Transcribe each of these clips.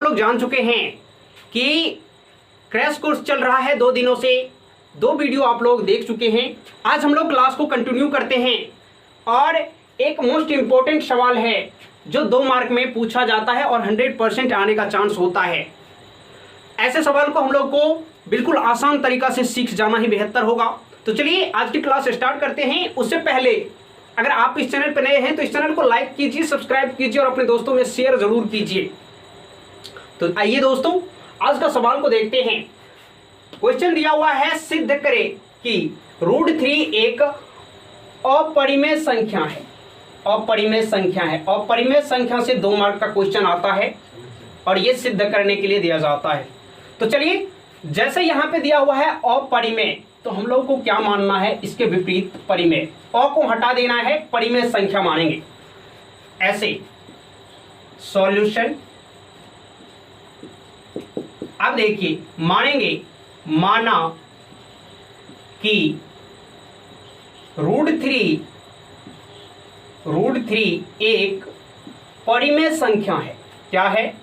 लोग जान चुके हैं कि क्रैश कोर्स चल रहा है 2 दिनों से, 2 वीडियो आप लोग देख चुके हैं। आज हम लोग क्लास को कंटिन्यू करते हैं और एक मोस्ट इम्पोर्टेंट सवाल है जो 2 मार्क में पूछा जाता है और 100% आने का चांस होता है। ऐसे सवाल को हम लोग को बिल्कुल आसान तरीका से सीख जाना ही बेहतर होगा। तो चलिए आज की क्लास स्टार्ट करते हैं। उससे पहले अगर आप इस चैनल पर नए हैं तो इस चैनल को लाइक कीजिए, सब्सक्राइब कीजिए और अपने दोस्तों में शेयर जरूर कीजिए। तो आइए दोस्तों आज का सवाल को देखते हैं। क्वेश्चन दिया हुआ है, सिद्ध करें कि √3 एक अपरिमेय संख्या है। अपरिमेय संख्या है, अपरिमेय संख्या से 2 मार्क का क्वेश्चन आता है और यह सिद्ध करने के लिए दिया जाता है। तो चलिए, जैसे यहां पे दिया हुआ है अपरिमेय, तो हम लोग को क्या मानना है, इसके विपरीत परिमेय। अ को हटा देना है, परिमेय संख्या मानेंगे। ऐसे सॉल्यूशन, अब देखिए मानेंगे, माना कि √3 एक परिमेय संख्या है। क्या है?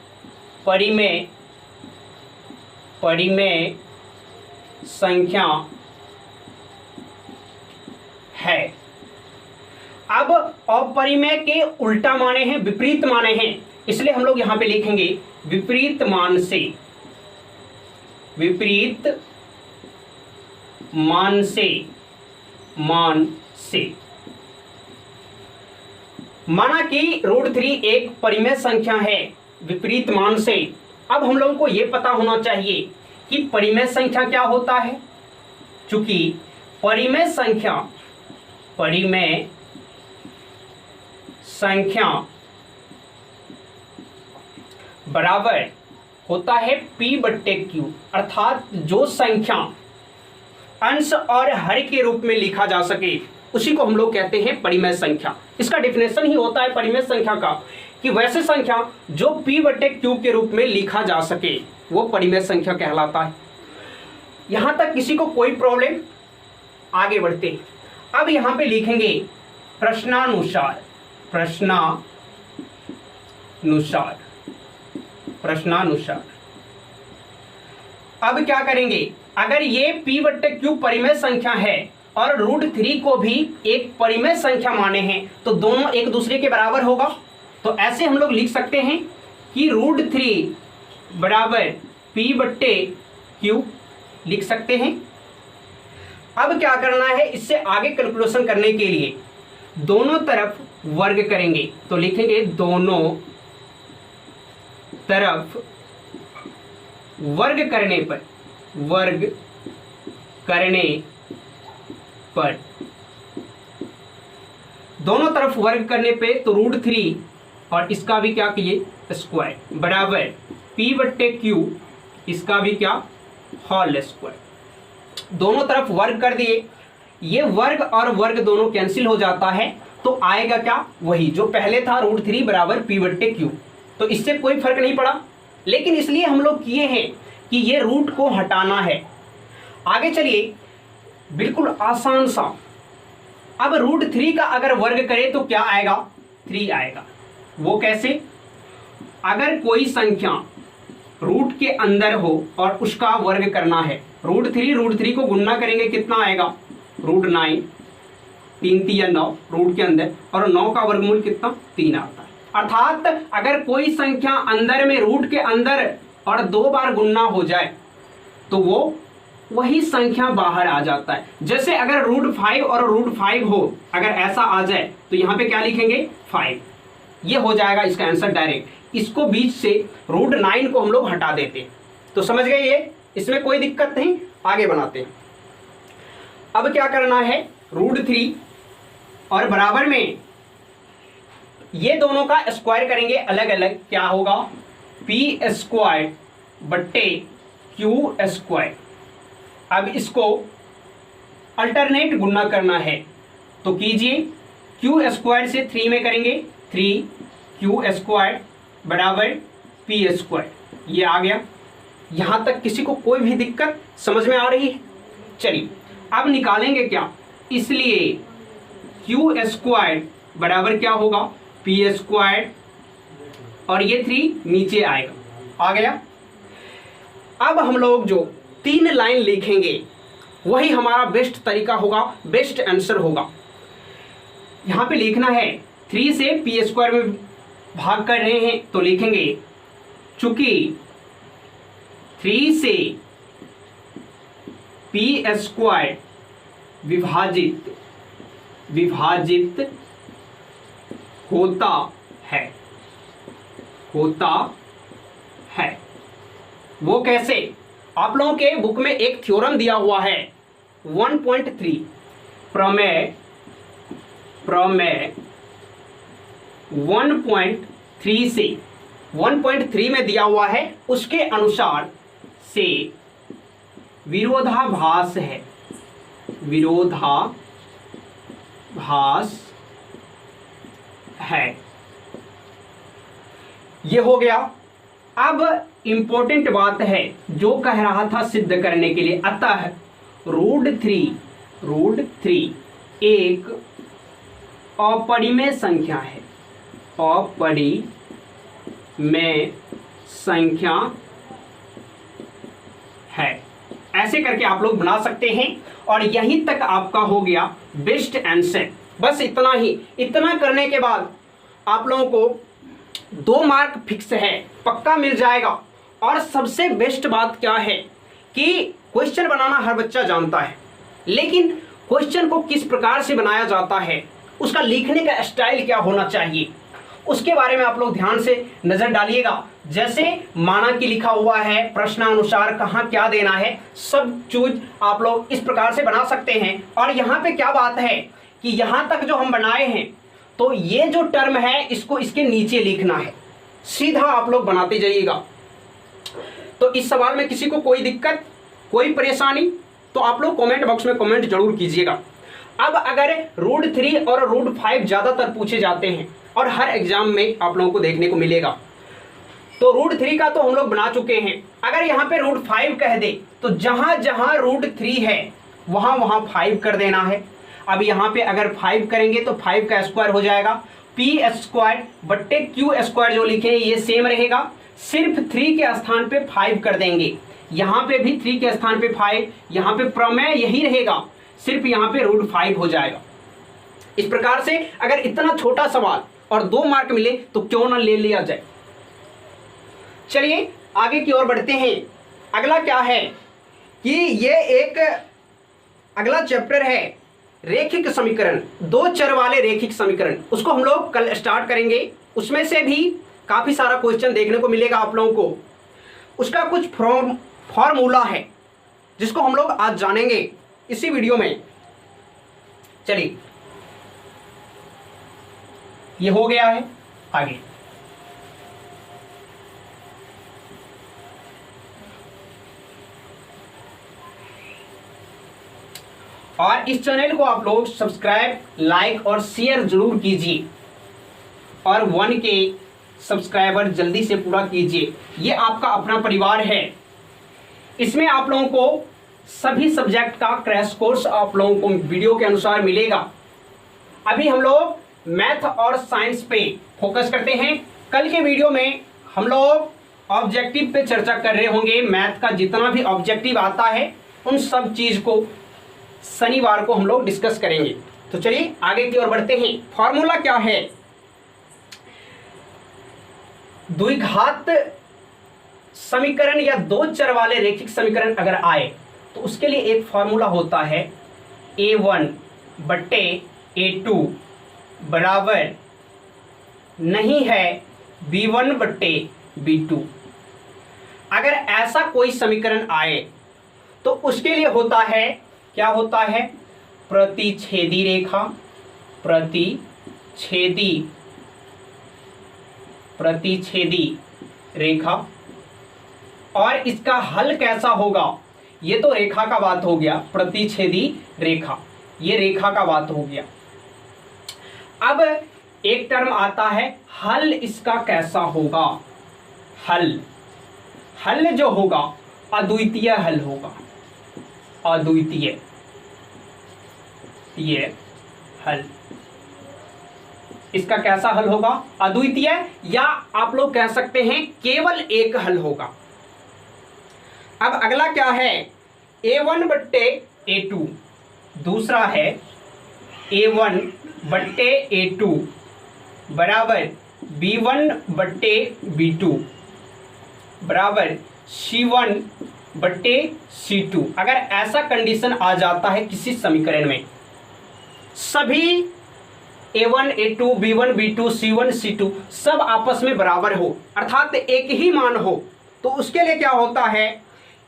परिमेय संख्या है। अब अपरिमेय के उल्टा माने हैं, विपरीत माने हैं, इसलिए हम लोग यहां पे लिखेंगे विपरीत मान से माना कि √3 एक परिमेय संख्या है विपरीत मान से। अब हम लोगों को यह पता होना चाहिए कि परिमेय संख्या क्या होता है। चूंकि परिमेय संख्या बराबर होता है P/Q, अर्थात जो संख्या अंश और हर के रूप में लिखा जा सके उसी को हम लोग कहते हैं परिमेय संख्या। इसका डेफिनेशन ही होता है परिमेय संख्या का कि वैसे संख्या जो P/Q के रूप में लिखा जा सके वो परिमेय संख्या कहलाता है। यहां तक किसी को कोई प्रॉब्लम? आगे बढ़ते हैं। अब यहां पे लिखेंगे प्रश्नानुसार। अब क्या करेंगे, अगर ये P/Q परिमेय संख्या है और √3 को भी एक परिमेय संख्या माने हैं तो दोनों एक दूसरे के बराबर होगा। तो ऐसे हम लोग लिख सकते हैं कि √3 बराबर P/Q लिख सकते हैं। अब क्या करना है, इससे आगे कैलकुलेशन करने के लिए दोनों तरफ वर्ग करेंगे। तो लिखेंगे दोनों तरफ वर्ग करने पर दोनों तरफ वर्ग करने पे तो √3 और इसका भी क्या किए, स्क्वायर, बराबर P/Q इसका भी क्या, होल स्क्वायर। दोनों तरफ वर्ग कर दिए, ये वर्ग और वर्ग दोनों कैंसिल हो जाता है तो आएगा क्या, वही जो पहले था √3 बराबर P/Q। तो इससे कोई फर्क नहीं पड़ा, लेकिन इसलिए हम लोग किए हैं कि ये रूट को हटाना है। आगे चलिए, बिल्कुल आसान सा। अब √3 का अगर वर्ग करें तो क्या आएगा, 3 आएगा। वो कैसे? अगर कोई संख्या रूट के अंदर हो और उसका वर्ग करना है, √3 को गुणा करेंगे कितना आएगा, √9, 3 3 9 रूट के अंदर, और 9 का वर्गमूल कितना, 3 आता है। अर्थात अगर कोई संख्या अंदर में रूट के अंदर और 2 बार गुणा हो जाए तो वो वही संख्या बाहर आ जाता है। जैसे अगर √5 और √5 हो, अगर ऐसा आ जाए तो यहाँ पे क्या लिखेंगे, 5। ये हो जाएगा इसका आंसर डायरेक्ट। इसको बीच से √9 को हम लोग हटा देते। तो समझ गए ये, इसमें कोई दिक्कत नहीं। आगे बनाते हैं। अब क्या करना है, √3 और बराबर में ये दोनों का स्क्वायर करेंगे अलग अलग। क्या होगा, P²/Q²। अब इसको अल्टरनेट गुणा करना है तो कीजिए, Q² से 3 में करेंगे, 3Q² बराबर P²। ये आ गया। यहां तक किसी को कोई भी दिक्कत समझ में आ रही है? चलिए अब निकालेंगे क्या, इसलिए Q² बराबर क्या होगा, P² और ये 3 नीचे आएगा। आ गया। अब हम लोग जो 3 लाइन लिखेंगे वही हमारा बेस्ट तरीका होगा, बेस्ट आंसर होगा। यहां पे लिखना है 3 से पी स्क्वायर में भाग कर रहे हैं तो लिखेंगे चूंकि 3 से पी स्क्वायर विभाजित होता है। वो कैसे? आप लोगों के बुक में एक थ्योरम दिया हुआ है 1.3 प्रमेय 1.3 से 1.3 में दिया हुआ है, उसके अनुसार से विरोधाभास है। ये हो गया। अब इंपॉर्टेंट बात है जो कह रहा था सिद्ध करने के लिए, अतः √3 एक अपरिमेय संख्या है, अपरिमेय संख्या है। ऐसे करके आप लोग बना सकते हैं और यहीं तक आपका हो गया बेस्ट आंसर। बस इतना ही। इतना करने के बाद आप लोगों को 2 मार्क फिक्स है, पक्का मिल जाएगा। और सबसे बेस्ट बात क्या है कि क्वेश्चन बनाना हर बच्चा जानता है, लेकिन क्वेश्चन को किस प्रकार से बनाया जाता है, उसका लिखने का स्टाइल क्या होना चाहिए, उसके बारे में आप लोग ध्यान से नजर डालिएगा। जैसे माना कि लिखा हुआ है प्रश्नानुसार कहाँ क्या देना है, सब चीज आप लोग इस प्रकार से बना सकते हैं। और यहाँ पे क्या बात है कि यहाँ तक जो हम बनाए हैं तो ये जो टर्म है इसको इसके नीचे लिखना है, सीधा आप लोग बनाते जाइएगा। तो इस सवाल में किसी को कोई दिक्कत, कोई परेशानी तो आप लोग कमेंट बॉक्स में कमेंट जरूर कीजिएगा। अब अगर √3 और √5 ज्यादातर पूछे जाते हैं और हर एग्जाम में आप लोगों को देखने को मिलेगा, तो √3 का तो हम लोग बना चुके हैं। अगर यहाँ पे √5 कह दे तो जहां जहां √3 है वहां वहां 5 कर देना है। अब यहाँ पे अगर 5 करेंगे तो 5 का स्क्वायर हो जाएगा, पी स्क्वायर बट्टे क्यू स्क्वायर जो लिखे ये सेम रहेगा, सिर्फ 3 के स्थान पे 5 कर देंगे। यहाँ पे भी 3 के स्थान पे 5, यहाँ पे प्रमेय यही रहेगा, सिर्फ यहाँ पे √5 हो जाएगा। इस प्रकार से अगर इतना छोटा सवाल और 2 मार्क मिले तो क्यों ना ले लिया जाए। चलिए आगे की ओर बढ़ते हैं। अगला क्या है कि ये एक अगला चैप्टर है रेखिक समीकरण, 2 चर वाले रेखिक समीकरण। उसको हम लोग कल स्टार्ट करेंगे। उसमें से भी काफी सारा क्वेश्चन देखने को मिलेगा आप लोगों को। उसका कुछ फॉर्मूला है जिसको हम लोग आज जानेंगे इसी वीडियो में। चलिए ये हो गया है। आगे और इस चैनल को आप लोग सब्सक्राइब, लाइक और शेयर जरूर कीजिए और 1K सब्सक्राइबर जल्दी से पूरा कीजिए। ये आपका अपना परिवार है। इसमें आप लोगों को सभी सब्जेक्ट का क्रैश कोर्स आप लोगों को वीडियो के अनुसार मिलेगा। अभी हम लोग मैथ और साइंस पे फोकस करते हैं। कल के वीडियो में हम लोग ऑब्जेक्टिव पे चर्चा कर रहे होंगे। मैथ का जितना भी ऑब्जेक्टिव आता है उन सब चीज को शनिवार को हम लोग डिस्कस करेंगे। तो चलिए आगे की ओर बढ़ते हैं। फॉर्मूला क्या है? द्विघात समीकरण या 2 चर वाले रेखिक समीकरण अगर आए तो उसके लिए एक फॉर्मूला होता है A1 बट्टे A2 बराबर नहीं है B1 बट्टे B2। अगर ऐसा कोई समीकरण आए तो उसके लिए होता है, क्या होता है? प्रतिच्छेदी रेखा, प्रतिच्छेदी रेखा। और इसका हल कैसा होगा? ये तो रेखा का बात हो गया, प्रतिच्छेदी रेखा, ये रेखा का बात हो गया। अब एक टर्म आता है हल, इसका कैसा होगा? हल जो होगा अद्वितीय हल होगा, अद्वितीय हल। इसका कैसा हल होगा? अद्वितीय, या आप लोग कह सकते हैं केवल एक हल होगा। अब अगला क्या है? A1 बट्टे A2, दूसरा है A1 बट्टे A2 बराबर B1 बट्टे B2 बराबर C1 बट्टे C2। अगर ऐसा कंडीशन आ जाता है किसी समीकरण में, सभी A1 A2 B1 B2 C1 C2 सब आपस में बराबर हो, अर्थात एक ही मान हो, तो उसके लिए क्या होता है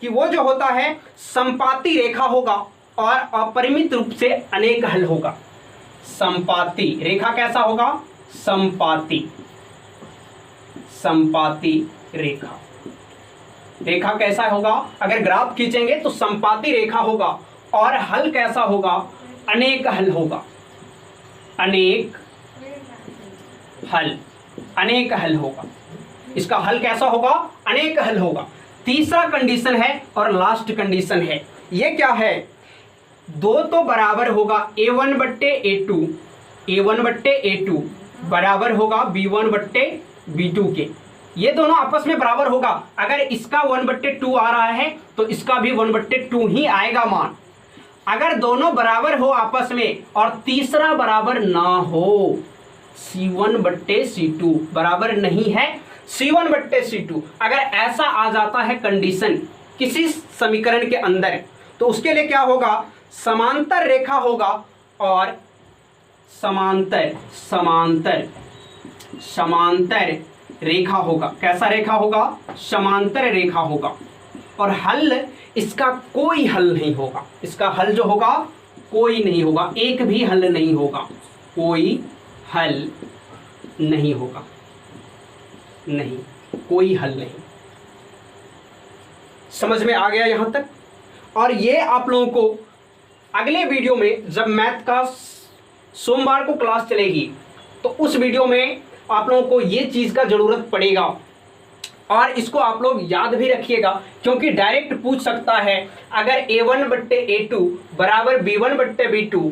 कि वो जो होता है समपाती रेखा होगा और अपरिमित रूप से अनेक हल होगा। समपाती रेखा कैसा होगा? समपाती, समपाती रेखा, रेखा कैसा होगा? अगर ग्राफ खींचेंगे तो समपाती रेखा होगा और हल कैसा होगा? अनेक हल होगा। अनेक हल, अनेक हल होगा। इसका हल कैसा होगा? अनेक हल होगा। तीसरा कंडीशन है और लास्ट कंडीशन है, ये क्या है? दो तो बराबर होगा A1 बट्टे A2, A1 बट्टे A2 बराबर होगा B1 बट्टे B2 के। ये दोनों आपस में बराबर होगा। अगर इसका 1/2 आ रहा है तो इसका भी 1/2 ही आएगा मान। अगर दोनों बराबर हो आपस में और तीसरा बराबर ना हो, C1/C2 बराबर नहीं है C1/C2, अगर ऐसा आ जाता है कंडीशन किसी समीकरण के अंदर, तो उसके लिए क्या होगा? समांतर रेखा होगा और समांतर समांतर समांतर रेखा होगा। कैसा रेखा होगा? समांतर रेखा होगा। और हल, इसका कोई हल नहीं होगा। इसका हल जो होगा कोई नहीं होगा, एक भी हल नहीं होगा, कोई हल नहीं होगा, नहीं, कोई हल नहीं। समझ में आ गया यहां तक? और ये आप लोगों को अगले वीडियो में, जब मैथ का सोमवार को क्लास चलेगी, तो उस वीडियो में आप लोगों को ये चीज़ का ज़रूरत पड़ेगा और इसको आप लोग याद भी रखिएगा, क्योंकि डायरेक्ट पूछ सकता है अगर A1 बट्टे A2 बराबर B1 बट्टे B2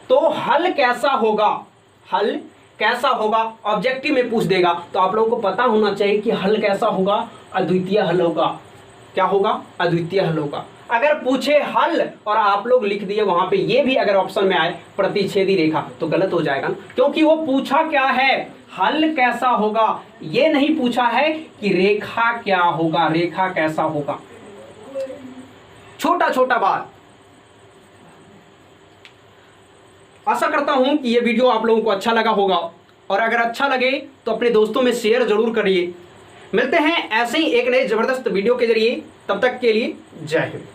तो हल कैसा होगा? हल कैसा होगा? ऑब्जेक्टिव में पूछ देगा। तो आप लोगों को पता होना चाहिए कि हल कैसा होगा? अद्वितीय हल होगा। क्या होगा? अद्वितीय हल होगा। अगर पूछे हल और आप लोग लिख दिए वहां पे, ये भी अगर ऑप्शन में आए प्रतिच्छेदी रेखा, तो गलत हो जाएगा ना, क्योंकि वो पूछा क्या है? हल कैसा होगा। ये नहीं पूछा है कि रेखा क्या होगा, रेखा कैसा होगा। छोटा छोटा बात। आशा करता हूं कि ये वीडियो आप लोगों को अच्छा लगा होगा, और अगर अच्छा लगे तो अपने दोस्तों में शेयर जरूर करिए। मिलते हैं ऐसे ही एक नए जबरदस्त वीडियो के जरिए, तब तक के लिए जय हिंद।